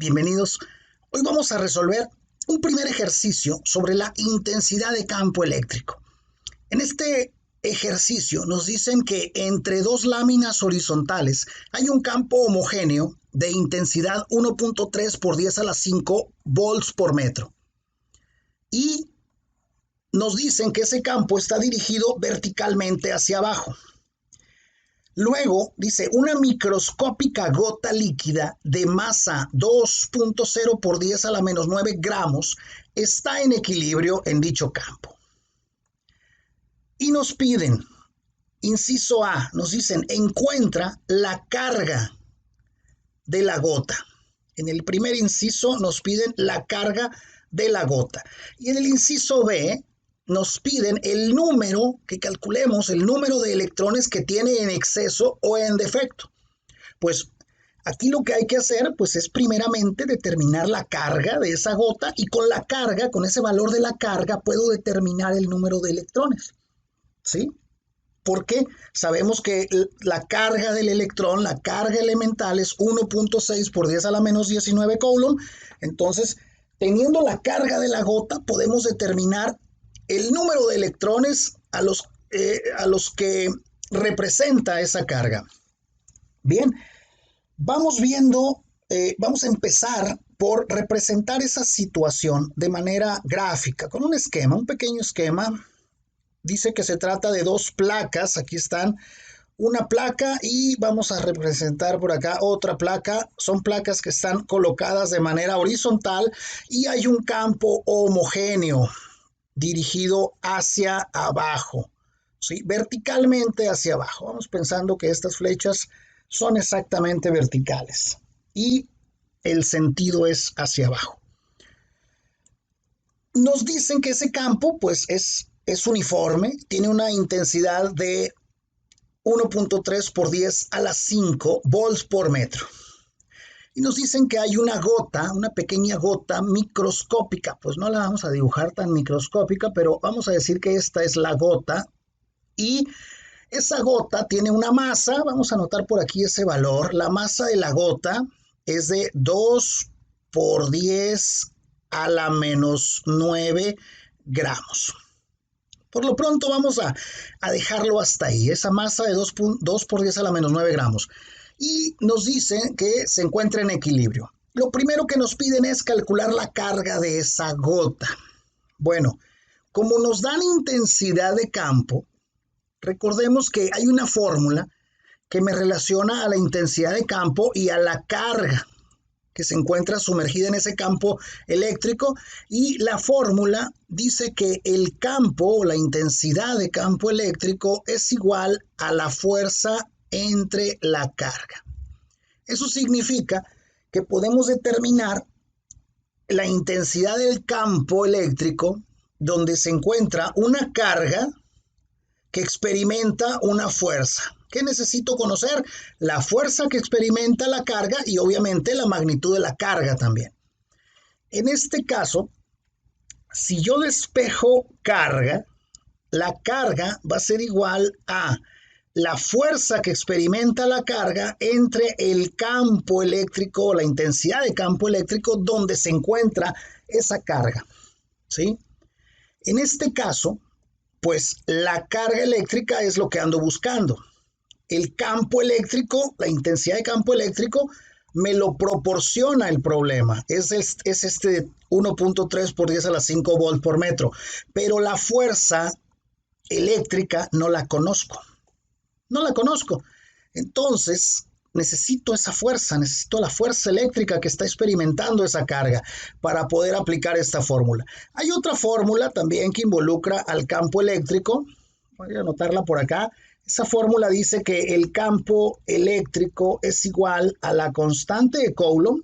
Bienvenidos. Hoy vamos a resolver un primer ejercicio sobre la intensidad de campo eléctrico. En este ejercicio nos dicen que entre dos láminas horizontales hay un campo homogéneo de intensidad 1.3 por 10 a la 5 volts por metro. Y nos dicen que ese campo está dirigido verticalmente hacia abajo. Luego dice una microscópica gota líquida de masa 2.0 por 10 a la menos 9 gramos está en equilibrio en dicho campo. Y nos piden, inciso A, nos dicen encuentra la carga de la gota. En el primer inciso nos piden la carga de la gota. Y en el inciso B nos piden el número, que calculemos el número de electrones que tiene en exceso o en defecto. Pues aquí lo que hay que hacer pues es primeramente determinar la carga de esa gota y con la carga, con ese valor de la carga, puedo determinar el número de electrones. ¿Sí? Porque sabemos que la carga del electrón, la carga elemental es 1.6 por 10 a la menos 19 coulomb. Entonces, teniendo la carga de la gota, podemos determinar el número de electrones a los que representa esa carga. Bien, vamos viendo, vamos a empezar por representar esa situación de manera gráfica, con un esquema, un pequeño esquema. Dice que se trata de dos placas, aquí están, una placa y vamos a representar por acá otra placa. Son placas que están colocadas de manera horizontal y hay un campo homogéneo dirigido hacia abajo, ¿sí? Verticalmente hacia abajo. Vamos pensando que estas flechas son exactamente verticales y el sentido es hacia abajo. Nos dicen que ese campo pues es uniforme, tiene una intensidad de 1.3 por 10 a la 5 volts por metro. Y nos dicen que hay una gota, una pequeña gota microscópica. Pues no la vamos a dibujar tan microscópica, pero vamos a decir que esta es la gota. Y esa gota tiene una masa, vamos a anotar por aquí ese valor. La masa de la gota es de 2 por 10 a la menos 9 gramos. Por lo pronto vamos a dejarlo hasta ahí, esa masa de 2 por 10 a la menos 9 gramos. Y nos dicen que se encuentra en equilibrio. Lo primero que nos piden es calcular la carga de esa gota. Bueno, como nos dan intensidad de campo, recordemos que hay una fórmula que me relaciona a la intensidad de campo y a la carga que se encuentra sumergida en ese campo eléctrico, y la fórmula dice que el campo o la intensidad de campo eléctrico es igual a la fuerza entre la carga. Eso significa que podemos determinar la intensidad del campo eléctrico donde se encuentra una carga que experimenta una fuerza. ¿Qué necesito conocer? La fuerza que experimenta la carga y obviamente la magnitud de la carga también. En este caso, si yo despejo carga, la carga va a ser igual a la fuerza que experimenta la carga entre el campo eléctrico, la intensidad de campo eléctrico donde se encuentra esa carga, ¿sí? En este caso, pues la carga eléctrica es lo que ando buscando. El campo eléctrico, la intensidad de campo eléctrico, me lo proporciona el problema. Es este 1.3 por 10 a la 5 volts por metro. Pero la fuerza eléctrica no la conozco. No la conozco. Entonces, necesito esa fuerza, necesito la fuerza eléctrica que está experimentando esa carga para poder aplicar esta fórmula. Hay otra fórmula también que involucra al campo eléctrico. Voy a anotarla por acá. Esa fórmula dice que el campo eléctrico es igual a la constante de Coulomb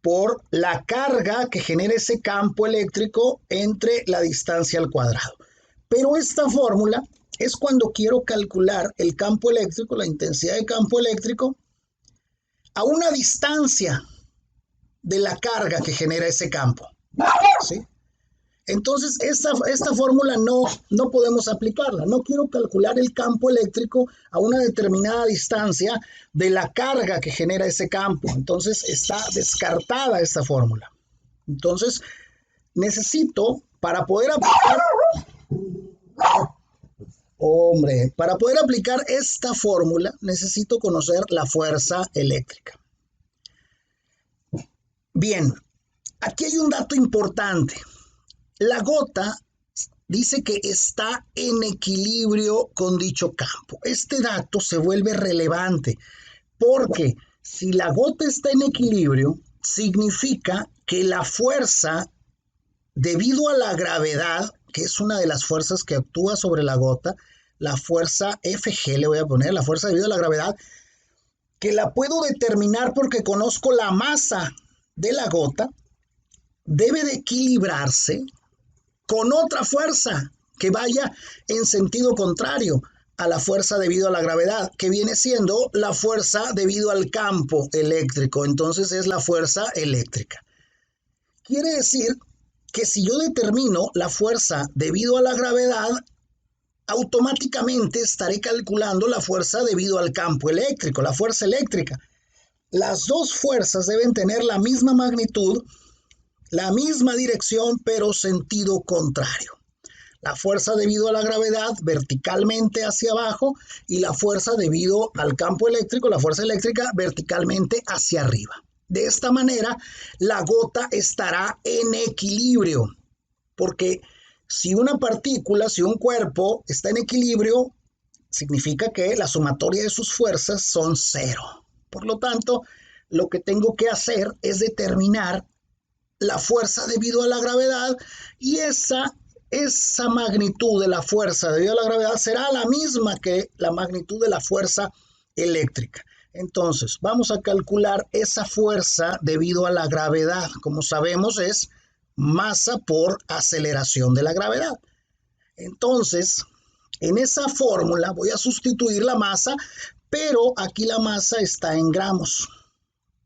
por la carga que genera ese campo eléctrico entre la distancia al cuadrado. Pero esta fórmula es cuando quiero calcular el campo eléctrico, la intensidad de campo eléctrico, a una distancia de la carga que genera ese campo, ¿sí? Entonces, esta fórmula no podemos aplicarla. No quiero calcular el campo eléctrico a una determinada distancia de la carga que genera ese campo. Entonces, está descartada esta fórmula. Entonces, necesito, para poder aplicar esta fórmula, necesito conocer la fuerza eléctrica. Bien, aquí hay un dato importante. La gota dice que está en equilibrio con dicho campo. Este dato se vuelve relevante porque si la gota está en equilibrio, significa que la fuerza, debido a la gravedad, que es una de las fuerzas que actúa sobre la gota, la fuerza Fg, le voy a poner, la fuerza debido a la gravedad, que la puedo determinar porque conozco la masa de la gota, debe de equilibrarse con otra fuerza que vaya en sentido contrario a la fuerza debido a la gravedad, que viene siendo la fuerza debido al campo eléctrico. Entonces es la fuerza eléctrica. Quiere decir que si yo determino la fuerza debido a la gravedad, automáticamente estaré calculando la fuerza debido al campo eléctrico, la fuerza eléctrica. Las dos fuerzas deben tener la misma magnitud, la misma dirección, pero sentido contrario. La fuerza debido a la gravedad verticalmente hacia abajo y la fuerza debido al campo eléctrico, la fuerza eléctrica, verticalmente hacia arriba. De esta manera, la gota estará en equilibrio, porque si una partícula, si un cuerpo está en equilibrio, significa que la sumatoria de sus fuerzas son cero. Por lo tanto, lo que tengo que hacer es determinar la fuerza debido a la gravedad y esa magnitud de la fuerza debido a la gravedad será la misma que la magnitud de la fuerza eléctrica. Entonces, vamos a calcular esa fuerza debido a la gravedad. Como sabemos, es masa por aceleración de la gravedad. Entonces, en esa fórmula voy a sustituir la masa, pero aquí la masa está en gramos.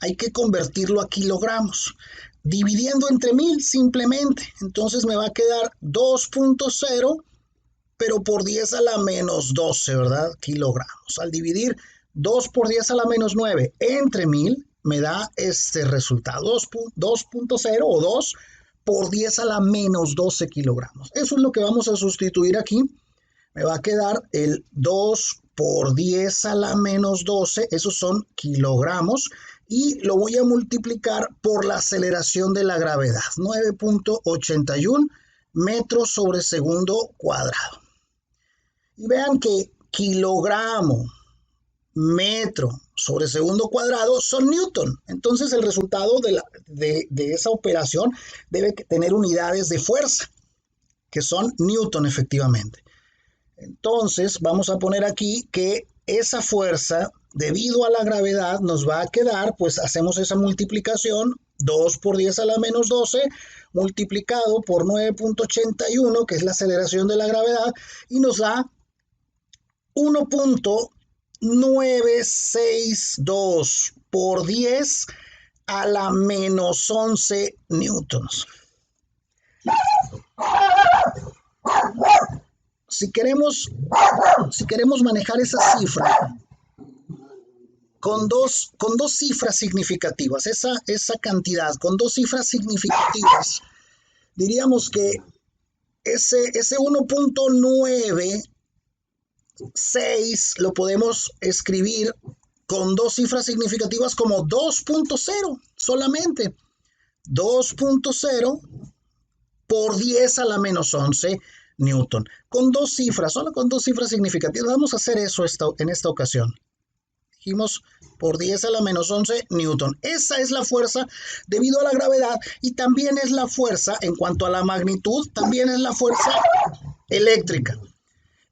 Hay que convertirlo a kilogramos. Dividiendo entre 1000 simplemente. Entonces me va a quedar 2.0, pero por 10 a la menos 12, ¿verdad? Kilogramos. Al dividir 2 por 10 a la menos 9 entre 1000, me da este resultado. 2.0 o 2 por 10 a la menos 12 kilogramos. Eso es lo que vamos a sustituir aquí. Me va a quedar el 2 por 10 a la menos 12, esos son kilogramos, y lo voy a multiplicar por la aceleración de la gravedad, 9.81 metros sobre segundo cuadrado. Y vean que kilogramo, metro sobre segundo cuadrado son newton. Entonces el resultado de esa operación debe tener unidades de fuerza, que son newton efectivamente. Entonces vamos a poner aquí que esa fuerza debido a la gravedad nos va a quedar, pues hacemos esa multiplicación, 2 por 10 a la menos 12 multiplicado por 9.81, que es la aceleración de la gravedad, y nos da 1.962 por 10 a la menos 11 newtons. Si queremos manejar esa cifra con dos cifras significativas, esa cantidad con dos cifras significativas, diríamos que ese 1.96 lo podemos escribir con dos cifras significativas como 2.0 solamente. 2.0 por 10 a la menos 11 newton. Con dos cifras, solo con dos cifras significativas. Vamos a hacer eso en esta ocasión. Dijimos por 10 a la menos 11 newton. Esa es la fuerza debido a la gravedad y también es la fuerza en cuanto a la magnitud, también es la fuerza eléctrica.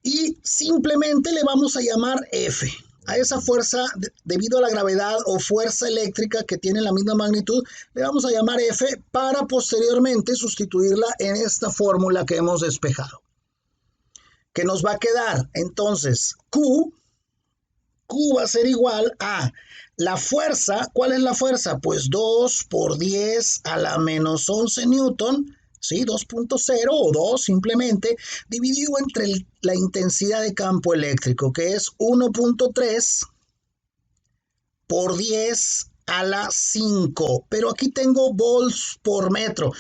Y simplemente le vamos a llamar F. A esa fuerza debido a la gravedad o fuerza eléctrica que tiene la misma magnitud, le vamos a llamar F para posteriormente sustituirla en esta fórmula que hemos despejado. Que nos va a quedar entonces Q va a ser igual a la fuerza. ¿Cuál es la fuerza? Pues 2 por 10 a la menos 11 newton ¿sí? 2.0 o 2 simplemente, dividido entre la intensidad de campo eléctrico, que es 1.3 por 10 a la 5. Pero aquí tengo volts por metro.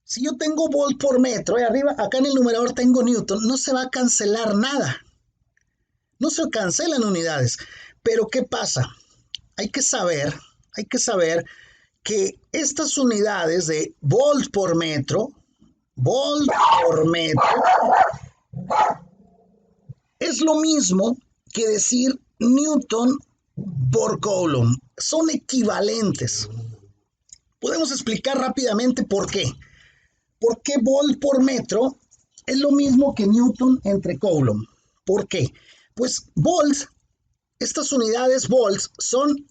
Si yo tengo volt por metro, arriba, acá en el numerador tengo newton, no se va a cancelar nada. No se cancelan unidades. Pero ¿qué pasa? Hay que saber que estas unidades de volt por metro, es lo mismo que decir newton por coulomb. Son equivalentes. Podemos explicar rápidamente por qué. ¿Por qué volt por metro es lo mismo que newton entre coulomb? ¿Por qué? Pues volts, estas unidades volts son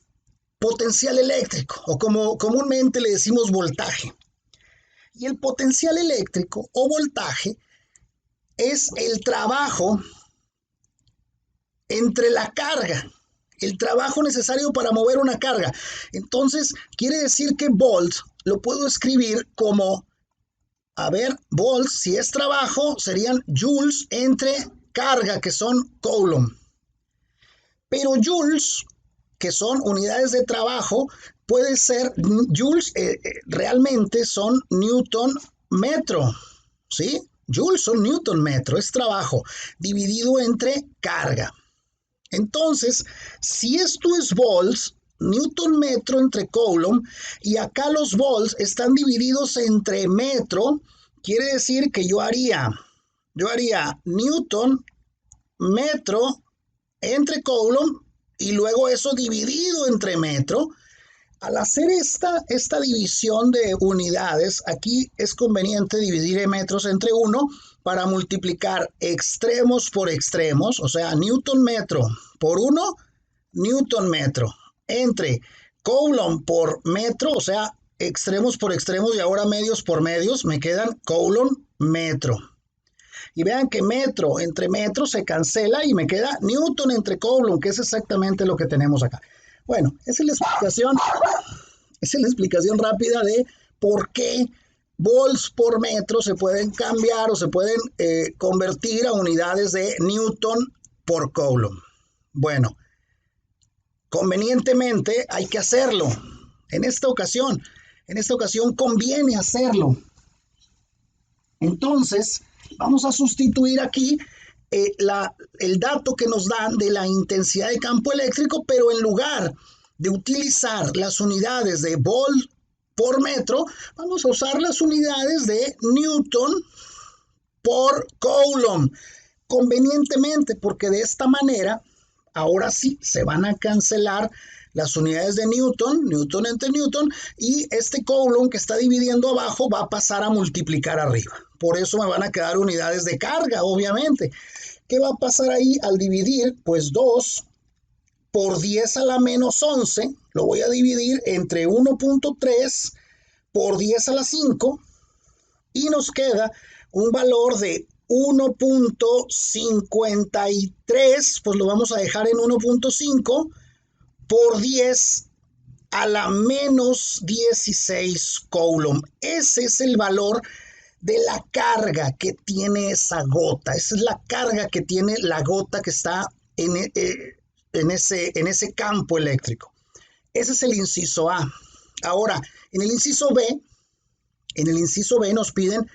potencial eléctrico, o como comúnmente le decimos voltaje. Y el potencial eléctrico o voltaje es el trabajo entre la carga, el trabajo necesario para mover una carga. Entonces, quiere decir que volts lo puedo escribir como, volts, si es trabajo, serían joules entre carga, que son coulomb. Pero joules, que son unidades de trabajo, puede ser joules, realmente son newton metro, ¿sí? Joules son newton metro, es trabajo dividido entre carga. Entonces, si esto es volts, newton metro entre coulomb, y acá los volts están divididos entre metro, quiere decir que yo haría newton metro entre coulomb y luego eso dividido entre metro. Al hacer esta división de unidades, aquí es conveniente dividir metros entre 1 para multiplicar extremos por extremos, o sea, newton metro por 1, newton metro, entre coulomb por metro, o sea, extremos por extremos y ahora medios por medios, me quedan coulomb metro. Y vean que metro entre metro se cancela y me queda newton entre coulomb, que es exactamente lo que tenemos acá. Bueno, esa es la explicación rápida de por qué volts por metro se pueden cambiar o se pueden convertir a unidades de newton por coulomb. Bueno, convenientemente hay que hacerlo. En esta ocasión conviene hacerlo. Entonces, vamos a sustituir aquí el dato que nos dan de la intensidad de campo eléctrico, pero en lugar de utilizar las unidades de volt por metro, vamos a usar las unidades de newton por coulomb, convenientemente, porque de esta manera, ahora sí, se van a cancelar las unidades de newton entre newton, y este coulomb que está dividiendo abajo va a pasar a multiplicar arriba. Por eso me van a quedar unidades de carga, obviamente. ¿Qué va a pasar ahí al dividir? Pues 2 por 10 a la menos 11, lo voy a dividir entre 1.3 por 10 a la 5, y nos queda un valor de 1.53, pues lo vamos a dejar en 1.5 por 10 a la menos 16 coulomb. Ese es el valor de la carga que tiene esa gota. Esa es la carga que tiene la gota que está en ese campo eléctrico. Ese es el inciso A. Ahora, en el inciso B nos piden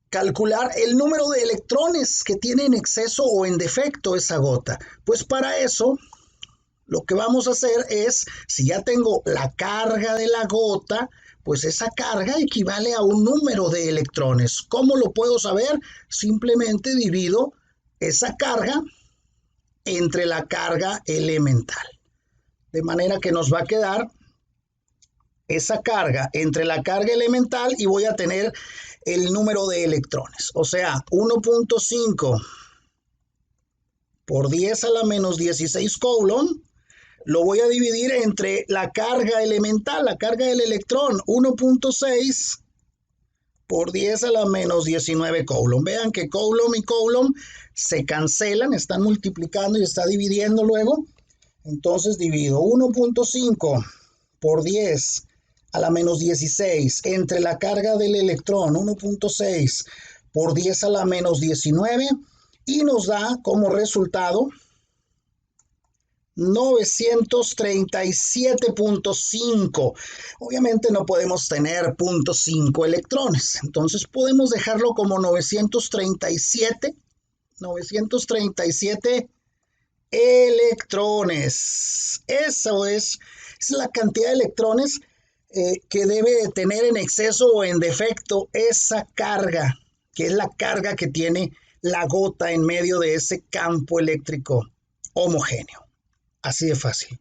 calcular el número de electrones que tiene en exceso o en defecto esa gota. Pues para eso, lo que vamos a hacer es, si ya tengo la carga de la gota, pues esa carga equivale a un número de electrones. ¿Cómo lo puedo saber? Simplemente divido esa carga entre la carga elemental. De manera que nos va a quedar esa carga entre la carga elemental y voy a tener el número de electrones. O sea, 1.5 por 10 a la menos 16 coulomb lo voy a dividir entre la carga elemental, la carga del electrón, 1.6 por 10 a la menos 19 coulomb. Vean que coulomb y coulomb se cancelan, están multiplicando y está dividiendo luego. Entonces divido 1.5 por 10 a la menos 16 entre la carga del electrón 1.6 por 10 a la menos 19 y nos da como resultado 937.5. Obviamente no podemos tener 0.5 electrones, entonces podemos dejarlo como 937 electrones. Esa es la cantidad de electrones que debe de tener en exceso o en defecto esa carga, que es la carga que tiene la gota en medio de ese campo eléctrico homogéneo. Así de fácil.